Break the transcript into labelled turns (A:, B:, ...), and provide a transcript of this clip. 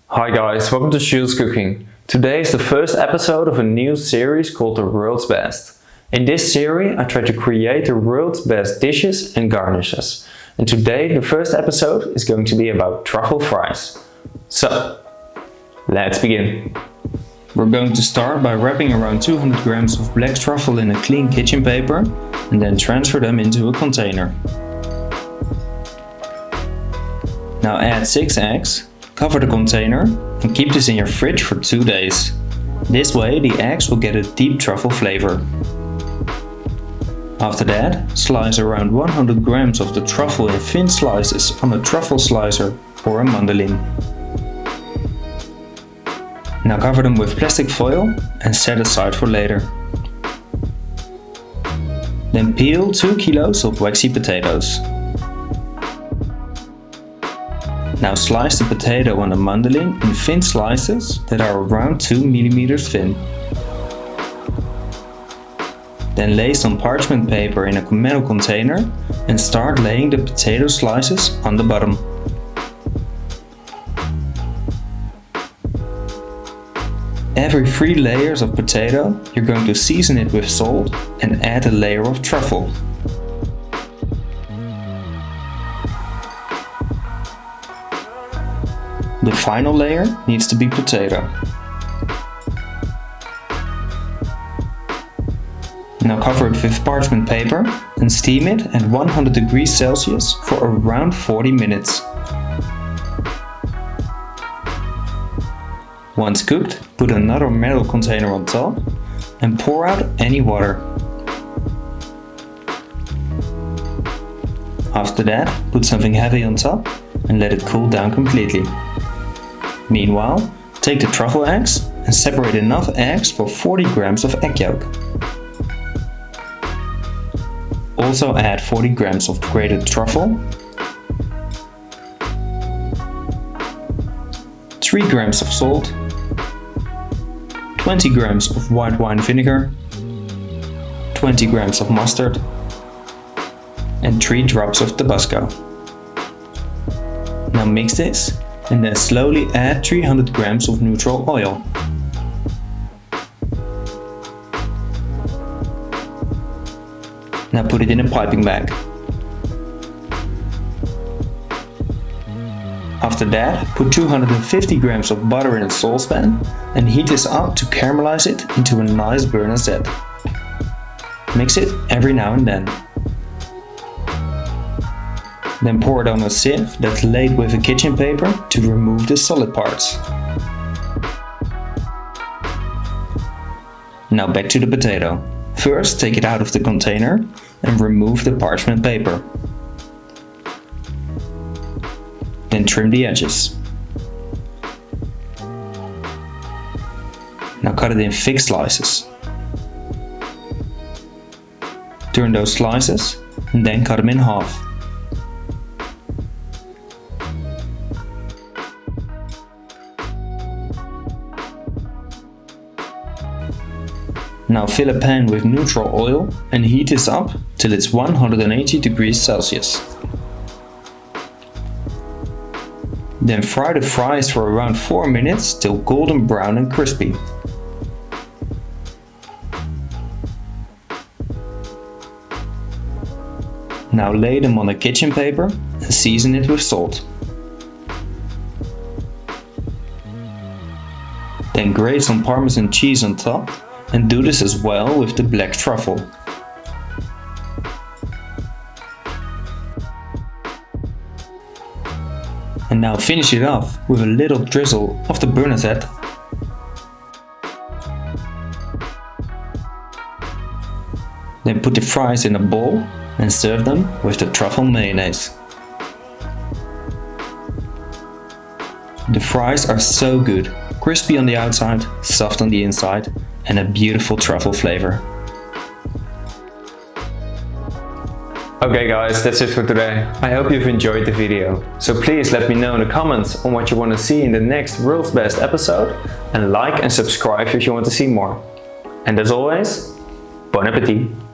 A: Hi guys, welcome to Jules Cooking. Today is the first episode of a new series called The World's Best. In this series I try to create the world's best dishes and garnishes. And today the first episode is going to be about truffle fries. So, let's begin. We're going to start by wrapping around 200 grams of black truffle in a clean kitchen paper and then transfer them into a container. Now add 6 eggs, cover the container and keep this in your fridge for 2 days. This way the eggs will get a deep truffle flavor. After that, slice around 100 grams of the truffle in thin slices on a truffle slicer or a mandolin. Now cover them with plastic foil and set aside for later. Then peel 2 kilos of waxy potatoes. Now slice the potato on a mandolin in thin slices that are around 2 mm thin. Then lay some parchment paper in a metal container and start laying the potato slices on the bottom. Every 3 layers of potato you're going to season it with salt and add a layer of truffle. The final layer needs to be potato. Now cover it with parchment paper and steam it at 100 degrees Celsius for around 40 minutes. Once cooked, put another metal container on top and pour out any water. After that, put something heavy on top and let it cool down completely. Meanwhile, take the truffle eggs and separate enough eggs for 40 grams of egg yolk. Also add 40 grams of grated truffle, 3 grams of salt, 20 grams of white wine vinegar, 20 grams of mustard, and 3 drops of tabasco. Now mix this and then slowly add 300 grams of neutral oil. Now put it in a piping bag. After that, put 250 grams of butter in a saucepan and heat this up to caramelize it into a nice garnishes. Mix it every now and then. Then pour it on a sieve that's laid with a kitchen paper to remove the solid parts. Now back to the potato. First take it out of the container and remove the parchment paper. Then trim the edges. Now cut it in thick slices. Turn those slices and then cut them in half. Now fill a pan with neutral oil and heat this up till it's 180 degrees Celsius. Then fry the fries for around 4 minutes till golden brown and crispy. Now lay them on a kitchen paper and season it with salt. Then grate some Parmesan cheese on top and do this as well with the black truffle. And now finish it off with a little drizzle of the garnishes. Then put the fries in a bowl and serve them with the truffle mayonnaise. The fries are so good, crispy on the outside, soft on the inside, and a beautiful truffle flavor. Okay guys, that's it for today. I hope you've enjoyed the video. So please let me know in the comments on what you want to see in the next World's Best episode, and like and subscribe if you want to see more. And as always, bon appetit!